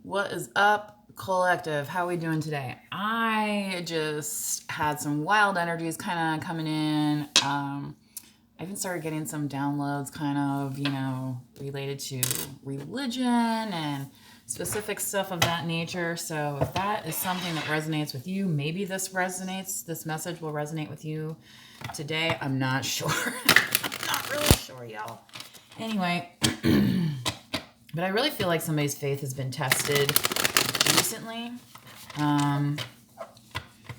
What is up, collective? How are we doing today? I just had some wild energies kind of coming in. I even started getting some downloads kind of, related to religion and specific stuff of that nature. So if that is something that resonates with you, maybe this message will resonate with you today. I'm not sure. I'm not really sure, y'all. Anyway, but I really feel like somebody's faith has been tested recently.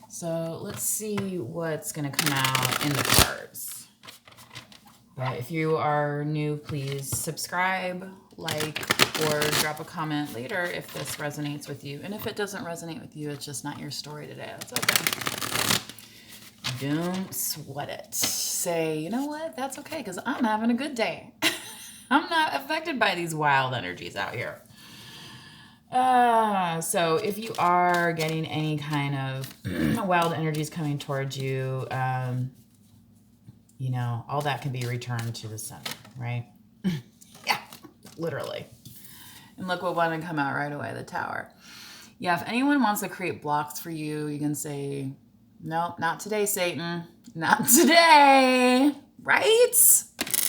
So let's see what's going to come out in the cards. But if you are new, please subscribe, like, or drop a comment later if this resonates with you. And if it doesn't resonate with you, it's just not your story today. That's okay. Don't sweat it. Say, you know what? That's okay because I'm having a good day. I'm not affected by these wild energies out here. So if you are getting any kind of wild energies coming towards you, all that can be returned to the center, right? Yeah, literally. And look what wanted to come out right away, the Tower. Yeah, if anyone wants to create blocks for you, you can say, no, not today, Satan. Not today, right?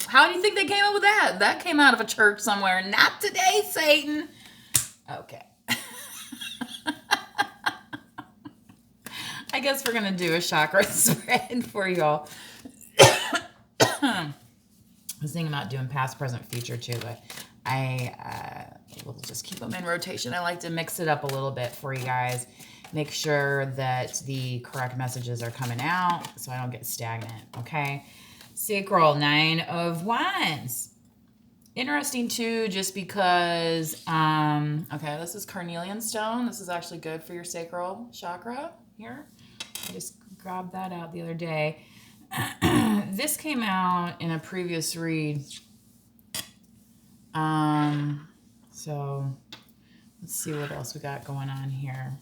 How do you think they came up with that? That came out of a church somewhere. Not today, Satan. Okay. I guess we're going to do a chakra spread for y'all. I was thinking about doing past, present, future too, but I will just keep them in rotation. I like to mix it up a little bit for you guys. Make sure that the correct messages are coming out so I don't get stagnant, okay? Sacral, 9 of Wands. Interesting too, just because, okay, this is carnelian stone. This is actually good for your sacral chakra here. I just grabbed that out the other day. This came out in a previous read. So let's see what else we got going on here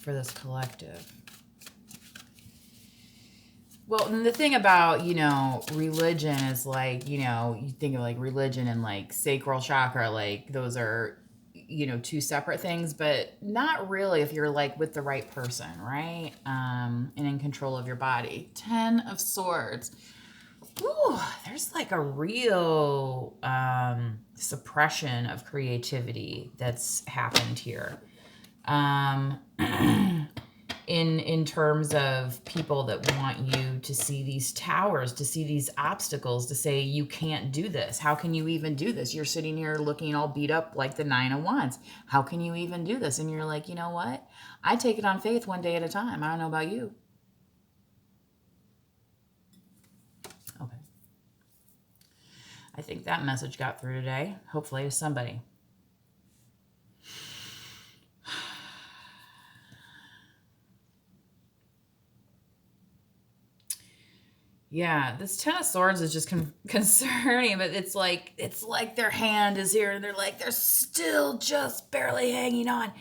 for this collective. Well, and the thing about, religion is like, you think of like religion and like sacral chakra, like those are, two separate things, but not really if you're like with the right person, right? And in control of your body. 10 of Swords. Ooh, there's like a real suppression of creativity that's happened here. In terms of people that want you to see these towers, to see these obstacles, to say you can't do this. How can you even do this? You're sitting here looking all beat up like the 9 of Wands. How can you even do this? And you're like, you know what? I take it on faith one day at a time. I don't know about you. Okay. I think that message got through today, hopefully to somebody. Yeah, this 10 of Swords is just concerning, but it's like their hand is here and they're still just barely hanging on.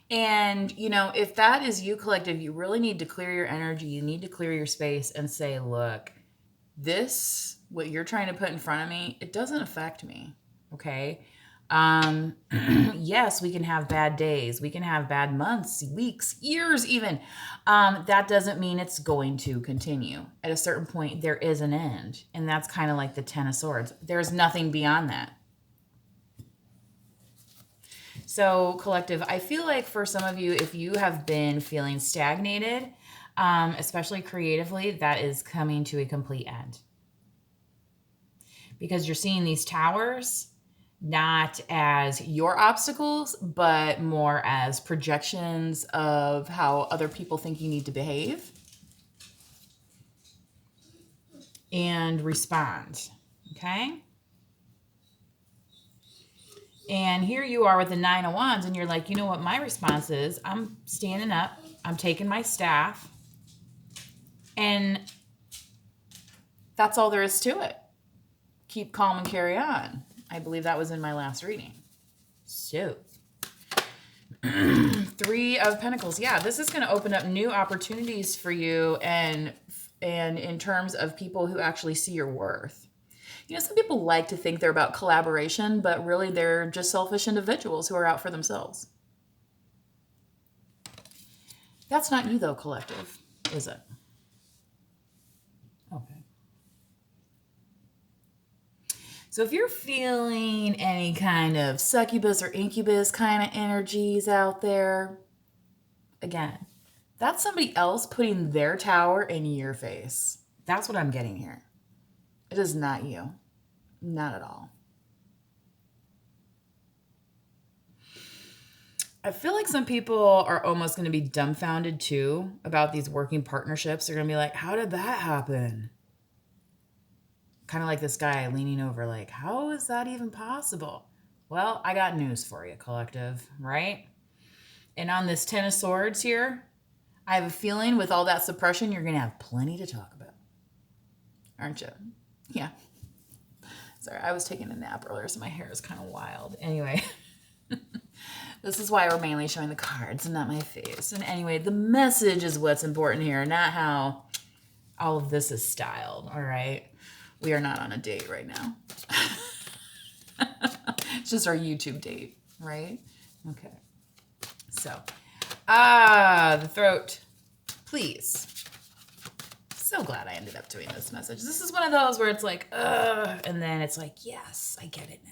And, if that is you, collective, you really need to clear your energy. You need to clear your space and say, look, what you're trying to put in front of me, it doesn't affect me. Okay. Yes, we can have bad days. We can have bad months, weeks, years even. That doesn't mean it's going to continue. At a certain point, there is an end. And that's kind of like the 10 of Swords. There's nothing beyond that. So, collective, I feel like for some of you, if you have been feeling stagnated, especially creatively, that is coming to a complete end. Because you're seeing these towers not as your obstacles, but more as projections of how other people think you need to behave and respond. Okay? And here you are with the 9 of Wands, and you're like, you know what my response is? I'm standing up, I'm taking my staff, and that's all there is to it. Keep calm and carry on. I believe that was in my last reading. So, 3 of Pentacles. Yeah, this is going to open up new opportunities for you and in terms of people who actually see your worth. Some people like to think they're about collaboration, but really they're just selfish individuals who are out for themselves. That's not you, though, collective, is it? Okay. So if you're feeling any kind of succubus or incubus kind of energies out there, again, that's somebody else putting their tower in your face. That's what I'm getting here. It is not you. Not at all. I feel like some people are almost going to be dumbfounded too about these working partnerships. They're going to be like, how did that happen? Kind of like this guy leaning over, like, how is that even possible? Well, I got news for you, collective, right? And on this Ten of Swords here, I have a feeling with all that suppression, you're going to have plenty to talk about. Aren't you? Yeah. Sorry, I was taking a nap earlier, so my hair is kind of wild. Anyway, this is why we're mainly showing the cards and not my face. And anyway, the message is what's important here, not how all of this is styled, all right? We are not on a date right now. It's just our YouTube date, right? Okay. So, the throat, please. So glad I ended up doing this message. This is one of those where it's like, and then it's like, yes, I get it now.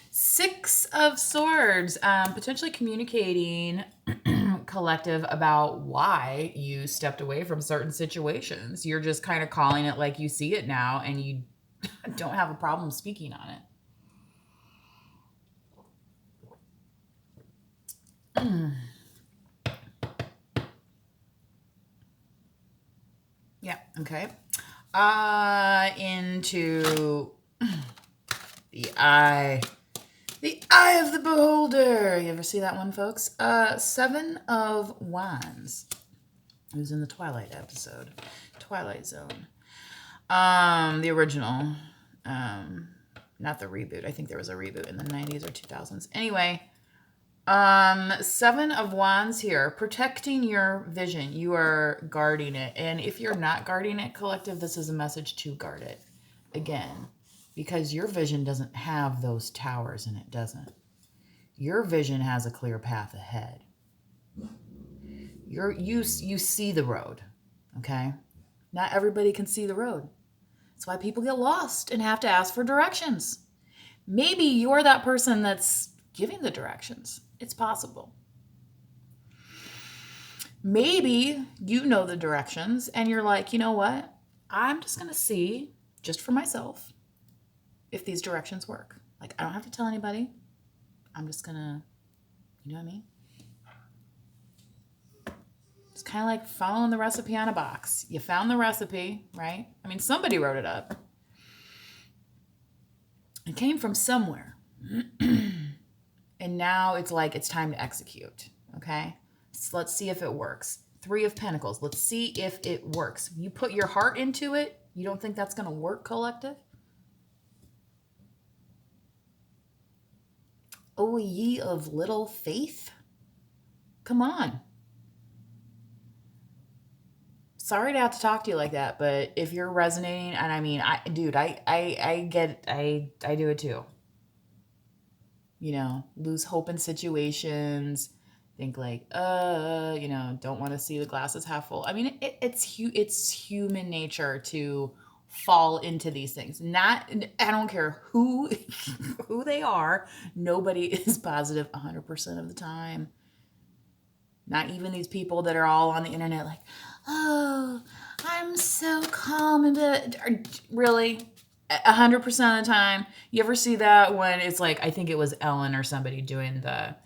Six of Swords, potentially communicating collective about why you stepped away from certain situations. You're just kind of calling it like you see it now, and you don't have a problem speaking on it. Yeah, okay. Into the eye. The Eye of the Beholder. You ever see that one, folks? Seven of Wands. It was in the Twilight episode. Twilight Zone. The original. Not the reboot. I think there was a reboot in the 90s or 2000s. Anyway, Seven of Wands here. Protecting your vision. You are guarding it. And if you're not guarding it, collective, this is a message to guard it. Again, because your vision doesn't have those towers in it, doesn't. Your vision has a clear path ahead. You see the road, okay? Not everybody can see the road. That's why people get lost and have to ask for directions. Maybe you're that person that's giving the directions. It's possible. Maybe you know the directions and you're like, you know what? I'm just going to see, just for myself, if these directions work. Like, I don't have to tell anybody. I'm just gonna, you know what I mean? It's kind of like following the recipe on a box. You found the recipe, right? I mean, somebody wrote it up. It came from somewhere. And now it's like it's time to execute, okay? So let's see if it works. Three of Pentacles. Let's see if it works. You put your heart into it. You don't think that's going to work, collective? O ye of little faith? Come on. Sorry to have to talk to you like that, but if you're resonating, and I mean, I get it. I do it too. Lose hope in situations. Think like, don't want to see the glasses half full. I mean, it's human nature to fall into these things. I don't care who they are. Nobody is positive 100% of the time. Not even these people that are all on the internet like, oh, I'm so calm and really 100% of the time. You ever see that when it's like, I think it was Ellen or somebody doing the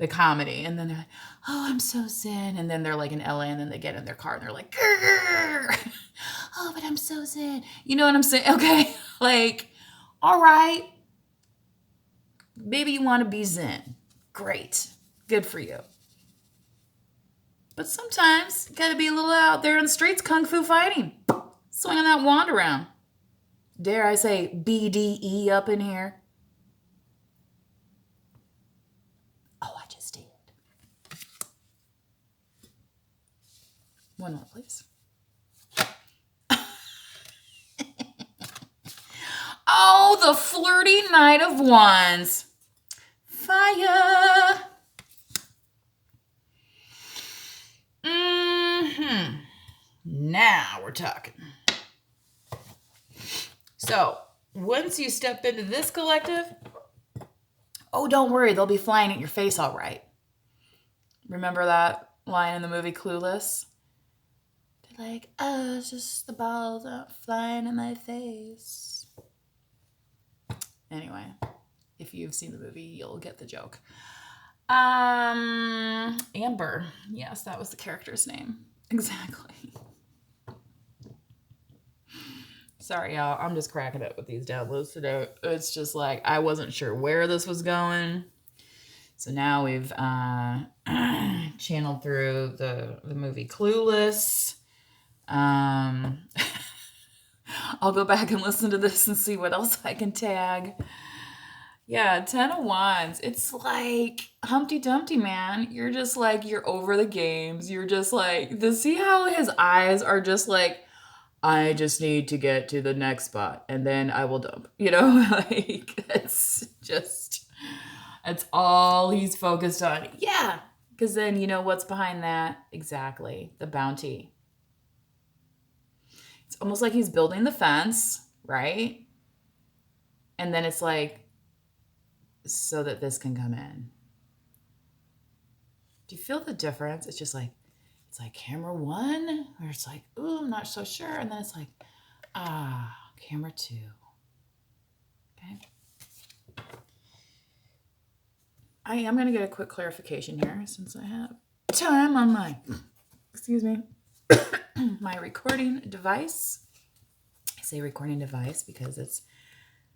comedy, and then they're like, oh, I'm so zen, and then they're like in LA, and then they get in their car and they're like, oh, but I'm so zen. You know what I'm saying? Okay, like, all right, maybe you want to be zen. Great, good for you. But sometimes you gotta be a little out there in the streets, kung fu fighting, swinging that wand around. Dare I say BDE up in here? Oh, I just did. One more, please. the flirty Knight of Wands. Fire. Now we're talking. So, once you step into this collective, oh, don't worry, they'll be flying at your face all right. Remember that line in the movie Clueless? They're like, oh, it's just the balls are flying in my face. Anyway, if you've seen the movie, you'll get the joke. Amber. Yes, that was the character's name. Exactly. Sorry, y'all. I'm just cracking up with these downloads today. It's just like, I wasn't sure where this was going. So now we've channeled through the movie Clueless. I'll go back and listen to this and see what else I can tag. Yeah, 10 of Wands. It's like Humpty Dumpty, man. You're just like, you're over the games. You're just like, see how his eyes are just like, I just need to get to the next spot and then I will dump. You know, like, it's just, that's all he's focused on. Yeah, because then you know what's behind that? Exactly, the bounty. It's almost like he's building the fence, right? And then it's like, so that this can come in. Do you feel the difference? It's just like, it's like camera 1, or it's like, ooh, I'm not so sure. And then it's like, camera 2. Okay. I am going to get a quick clarification here since I have time on my, excuse me, my recording device. I say recording device because it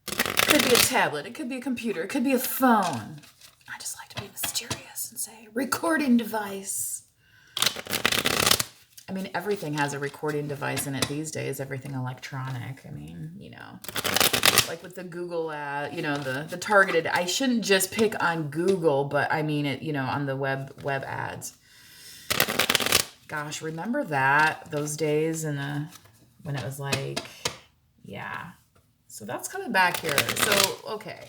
could be a tablet, it could be a computer, it could be a phone. I just like to be mysterious and say recording device. I mean, everything has a recording device in it these days, everything electronic. I mean, you know, like with the Google ad, you know, the targeted, I shouldn't just pick on Google, but I mean it, you know, on the web ads. Gosh, remember that, those days when it was like, yeah. So that's coming back here. So, okay.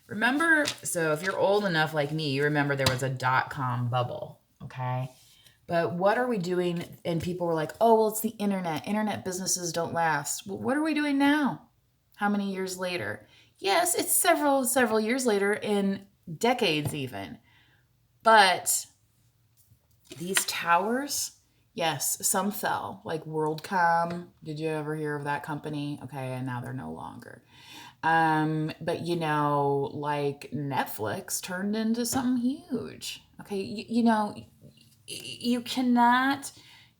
Remember, so if you're old enough like me, you remember there was a .com bubble, okay? But what are we doing? And people were like, oh, well, it's the internet. Internet businesses don't last. Well, what are we doing now? How many years later? Yes, it's several years later, in decades even. But these towers, yes, some fell, like WorldCom. Did you ever hear of that company? Okay, and now they're no longer. But you know, like Netflix turned into something huge. Okay, you know, you cannot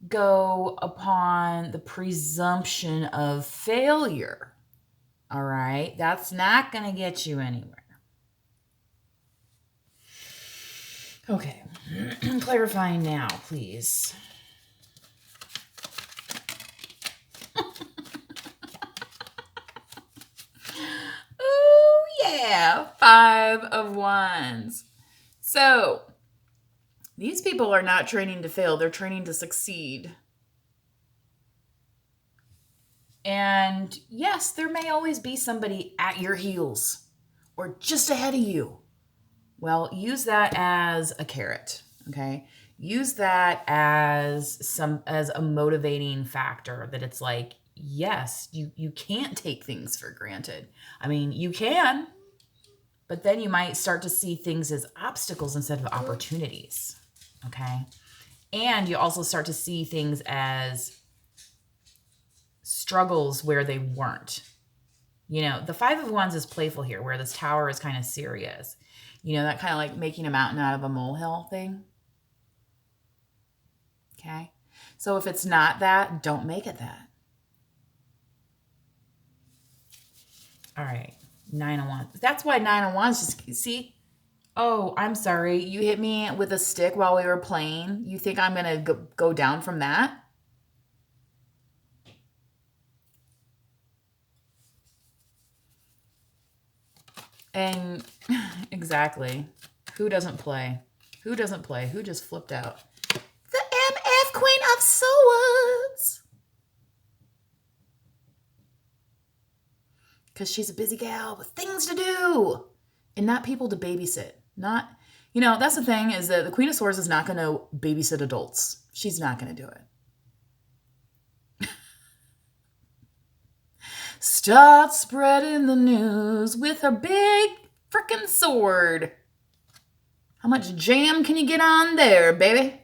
go upon the presumption of failure. All right, that's not going to get you anywhere. Okay, clarifying now, please. Oh, yeah, 5 of Wands. So, these people are not training to fail. They're training to succeed. And yes, there may always be somebody at your heels or just ahead of you. Well, use that as a carrot, okay? Use that as a motivating factor, that it's like, yes, you can't take things for granted. I mean, you can, but then you might start to see things as obstacles instead of opportunities, okay? And you also start to see things as struggles where they weren't. You know, the 5 of Wands is playful here, where this tower is kind of serious. You know, that kind of like making a mountain out of a molehill thing. Okay? So if it's not that, don't make it that. All right. 9 of Wands. That's why 9 of Wands just, see? Oh, I'm sorry. You hit me with a stick while we were playing. You think I'm going to go down from that? And exactly. Who doesn't play? Who doesn't play? Who just flipped out? The MF Queen of Swords. because she's a busy gal with things to do and not people to babysit. Not, that's the thing, is that the Queen of Swords is not going to babysit adults. She's not going to do it. Start spreading the news with her big frickin' sword. How much jam can you get on there, baby?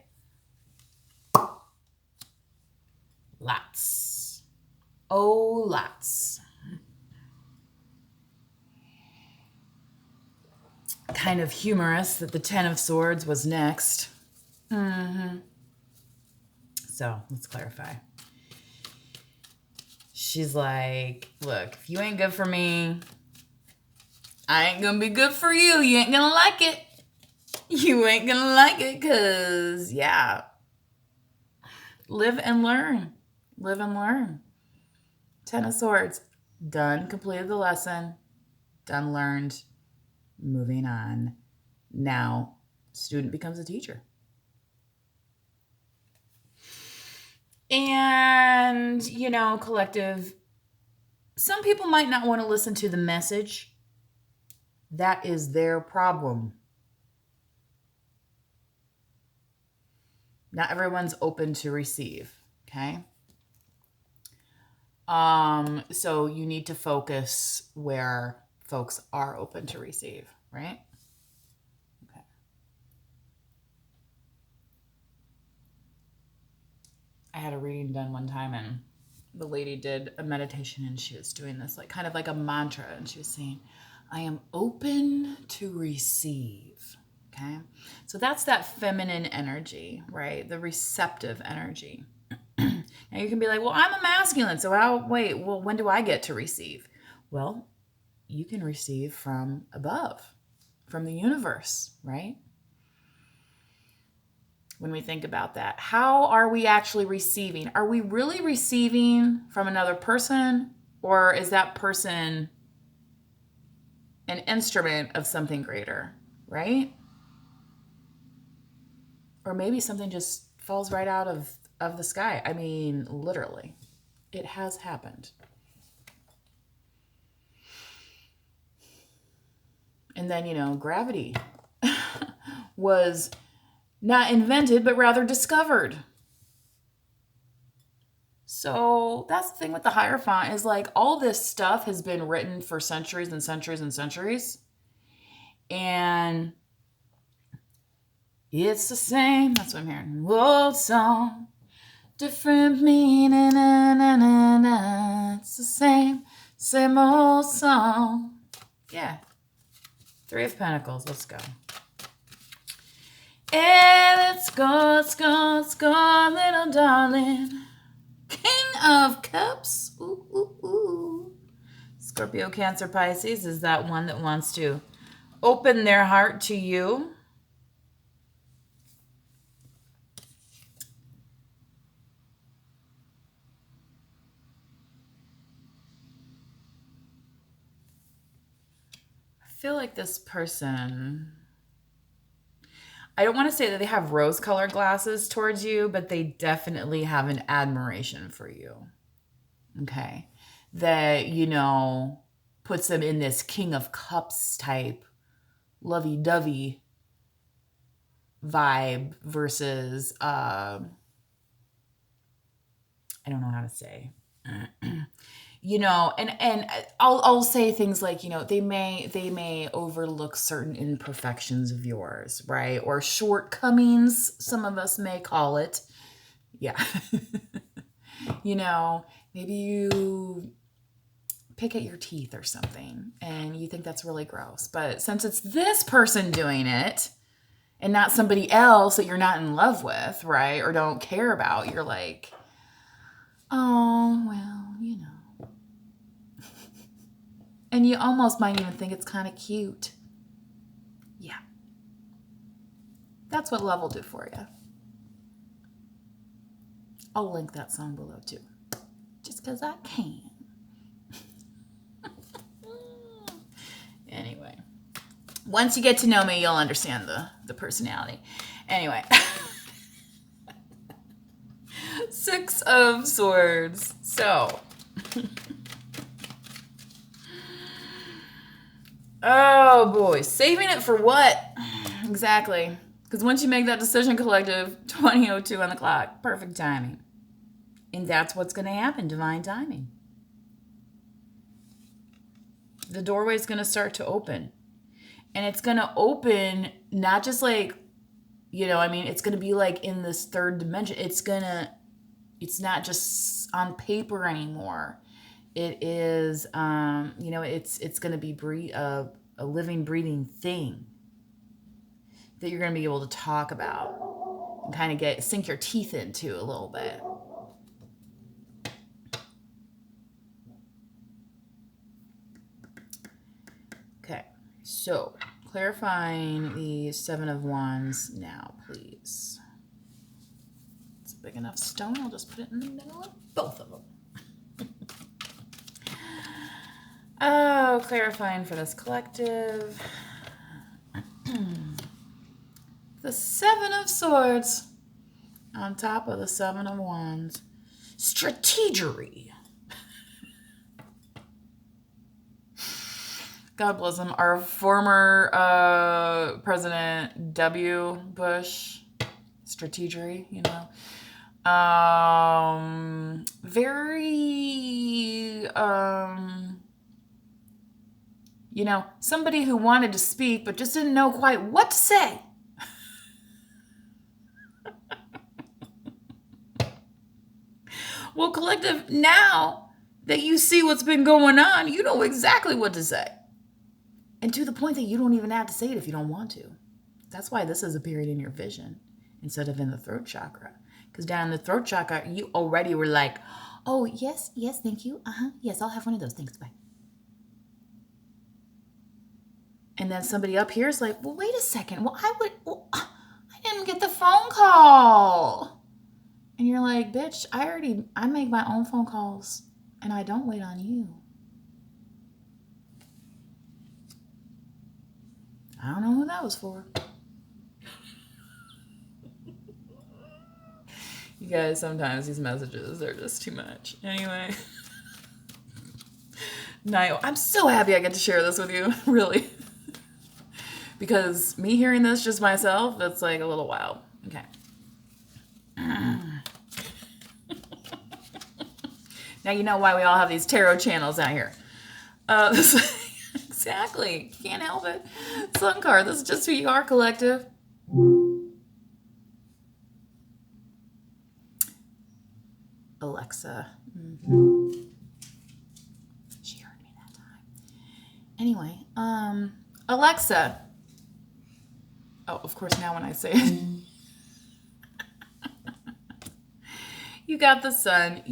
Lots. Oh, lots. Kind of humorous that the Ten of Swords was next. So, let's clarify. She's like, look, if you ain't good for me, I ain't gonna be good for you. You ain't gonna like it. You ain't gonna like it because, yeah. Live and learn. Live and learn. Ten of Swords. Done. Completed the lesson. Done. Learned. Moving on. Now, student becomes a teacher. And, collective, some people might not want to listen to the message. That is their problem. Not everyone's open to receive, okay? So you need to focus where folks are open to receive, right? Okay. I had a reading done one time, and the lady did a meditation, and she was doing this kind of like a mantra, and she was saying, I am open to receive. Okay. So that's that feminine energy, right? The receptive energy. Now you can be like, well, I'm a masculine. So when do I get to receive? Well, you can receive from above, from the universe, right? When we think about that, how are we actually receiving? Are we really receiving from another person, or is that person an instrument of something greater, right? Or maybe something just falls right out of the sky. I mean, literally. It has happened. And then, gravity was not invented, but rather discovered. So that's the thing with the Hierophant, is all this stuff has been written for centuries and centuries and centuries. And it's the same. That's what I'm hearing. Old song, different meaning. Na, na, na, na. It's the same old song. Yeah. Three of Pentacles. Let's go. Hey, let's go, little darling. King of Cups. Ooh, ooh, ooh. Scorpio, Cancer, Pisces is that one that wants to open their heart to you. I feel like this person, I don't want to say that they have rose-colored glasses towards you, but they definitely have an admiration for you. Okay. That, puts them in this King of Cups type lovey-dovey vibe versus, I don't know how to say, and I'll say things like, they may overlook certain imperfections of yours, right? Or shortcomings, some of us may call it. Yeah. Maybe you pick at your teeth or something and you think that's really gross. But since it's this person doing it and not somebody else that you're not in love with, right? Or don't care about, you're like, oh, well, And you almost might even think it's kind of cute. Yeah. That's what love will do for you. I'll link that song below too. Just because I can. Anyway. Once you get to know me, you'll understand the personality. Anyway. Six of Swords. So. Oh boy, saving it for what? Exactly. Because once you make that decision, collective, 20:02 on the clock, perfect timing. And that's what's going to happen, divine timing. The doorway is going to start to open. And it's going to open not just like, it's going to be like in this third dimension. It's not just on paper anymore. It is, it's going to be a living, breathing thing that you're going to be able to talk about and kind of sink your teeth into a little bit. Okay, so clarifying the Seven of Wands now, please. It's a big enough stone. I'll just put it in the middle of both of them. Oh, clarifying for this collective. The Seven of Swords on top of the Seven of Wands. Strategery. God bless him. Our former President W. Bush. Strategery, very, somebody who wanted to speak but just didn't know quite what to say. Well, collective, now that you see what's been going on, you know exactly what to say. And to the point that you don't even have to say it if you don't want to. That's why this is appearing in your vision instead of in the throat chakra. Because down in the throat chakra, you already were like, oh, yes, thank you. Yes, I'll have one of those. Thanks, bye. And then somebody up here is like, well, wait a second. Well, I didn't get the phone call. And you're like, bitch, I make my own phone calls and I don't wait on you. I don't know who that was for. You guys, sometimes these messages are just too much. Anyway. Nio, I'm so happy I get to share this with you, really. Because me hearing this just myself, that's like a little wild. Okay. Now you know why we all have these tarot channels out here. Exactly. Can't help it. Sun card. This is just who you are, collective. Alexa. Mm-hmm. She heard me that time. Anyway, Alexa. Oh, of course, now when I say it. You got the sun.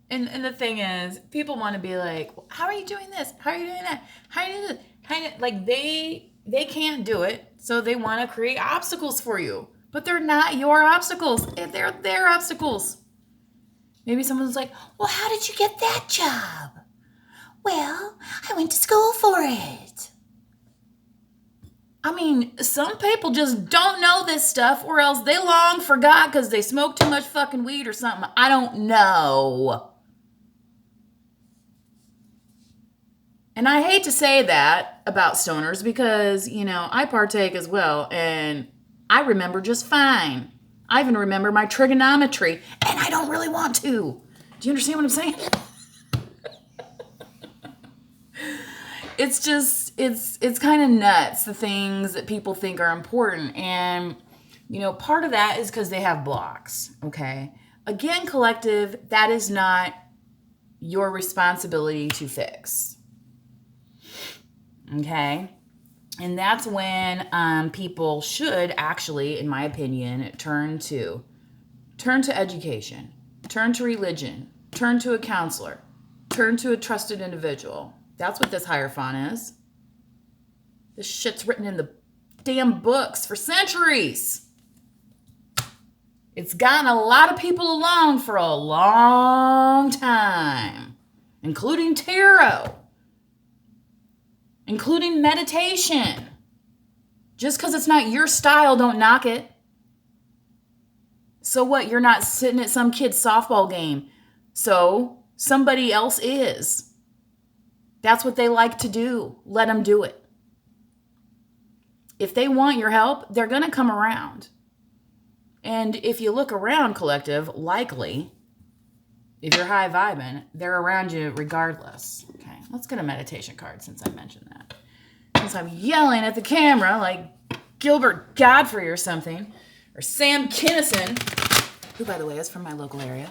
And the thing is, people want to be like, well, how are you doing this? How are you doing that? How are you doing this? Like they can't do it, so they want to create obstacles for you. But they're not your obstacles. They're their obstacles. Maybe someone's like, well, how did you get that job? Well, I went to school for it. I mean, some people just don't know this stuff, or else they long forgot because they smoked too much fucking weed or something. I don't know. And I hate to say that about stoners because, I partake as well, and I remember just fine. I even remember my trigonometry, and I don't really want to. Do you understand what I'm saying? It's just, it's kind of nuts, the things that people think are important. And, part of that is because they have blocks, okay? Again, collective, that is not your responsibility to fix, okay? And that's when people should actually, in my opinion, turn to education, turn to religion, turn to a counselor, turn to a trusted individual. That's what this Hierophant is. This shit's written in the damn books for centuries. It's gotten a lot of people along for a long time, including tarot, including meditation. Just because it's not your style, don't knock it. So what? You're not sitting at some kid's softball game. So somebody else is. That's what they like to do. Let them do it. If they want your help, they're going to come around. And if you look around, collective, likely, if you're high vibing, they're around you regardless. Okay, let's get a meditation card since I mentioned that. Since I'm yelling at the camera like Gilbert Godfrey or something, or Sam Kinison, who, by the way, is from my local area.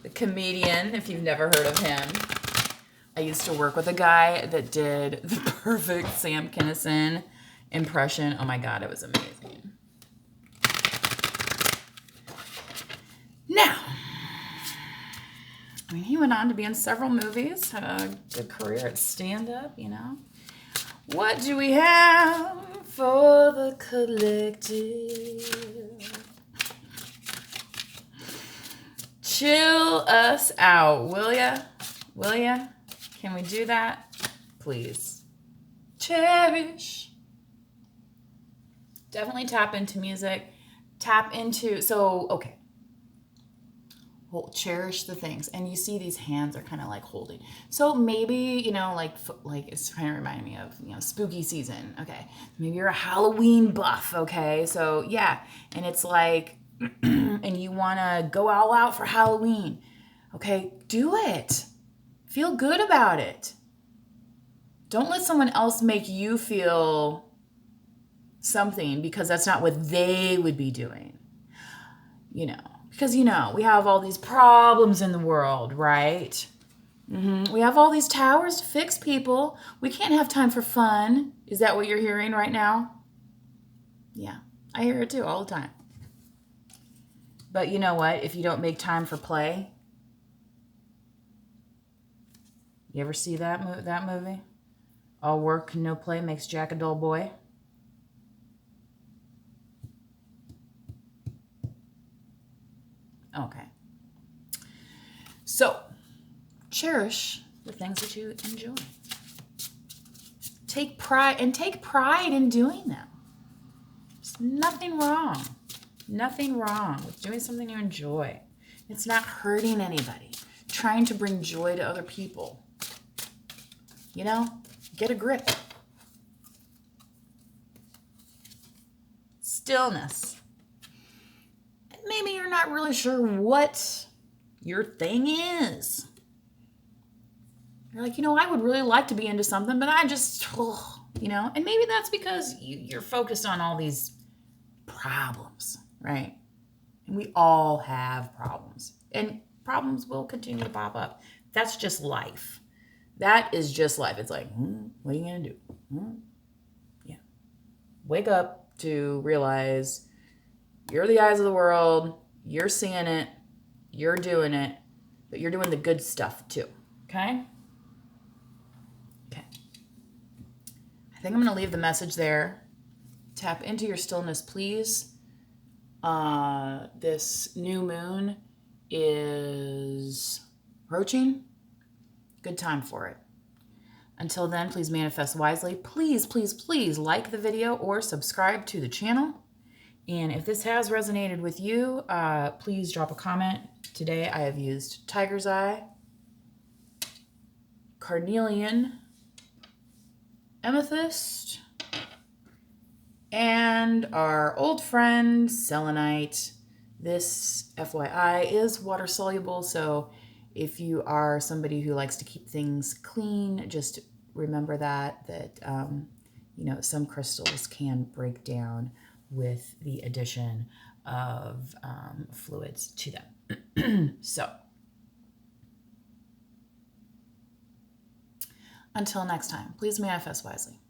The comedian, if you've never heard of him. I used to work with a guy that did the perfect Sam Kinison impression. Oh my God, it was amazing. Now, I mean, he went on to be in several movies, had a good career at stand-up, you know. What do we have for the collective? Chill us out, will ya? Will ya? Can we do that? Please. Cherish. Definitely tap into music. Tap into, okay. Cherish the things. And you see these hands are kind of like holding. So maybe, you know, like it's kind of reminding me of, you know, spooky season. Okay. Maybe you're a Halloween buff. Okay. So yeah. And it's like, and you want to go all out for Halloween. Okay. Do it. Feel good about it. Don't let someone else make you feel something because that's not what they would be doing. You know, because, you know, we have all these problems in the world, right? We have all these towers to fix, people. We can't have time for fun. Is that what you're hearing right now? Yeah, I hear it too all the time. But you know what? If you don't make time for play, you ever see that movie? All work and no play makes Jack a dull boy. Okay. So, cherish the things that you enjoy. Take pride in doing them. There's nothing wrong. Nothing wrong with doing something you enjoy. It's not hurting anybody. Trying to bring joy to other people. You know, get a grip. Stillness. Maybe you're not really sure what your thing is. You're like, you know, I would really like to be into something, but I just, you know, and maybe that's because you're focused on all these problems, right? And we all have problems, and problems will continue to pop up. That's just life. That is just life. It's like, what are you going to do? Yeah. Wake up to realize you're the eyes of the world. You're seeing it. You're doing it. But you're doing the good stuff too. Okay? Okay. I think I'm going to leave the message there. Tap into your stillness, please. This new moon is approaching. Good time for it. Until then, please manifest wisely. Please, please, please like the video or subscribe to the channel. And if this has resonated with you, please drop a comment. Today I have used Tiger's Eye, Carnelian, Amethyst, and our old friend Selenite. This, FYI, is water soluble, so if you are somebody who likes to keep things clean, just remember that you know, some crystals can break down with the addition of fluids to them. So, until next time, please manifest wisely.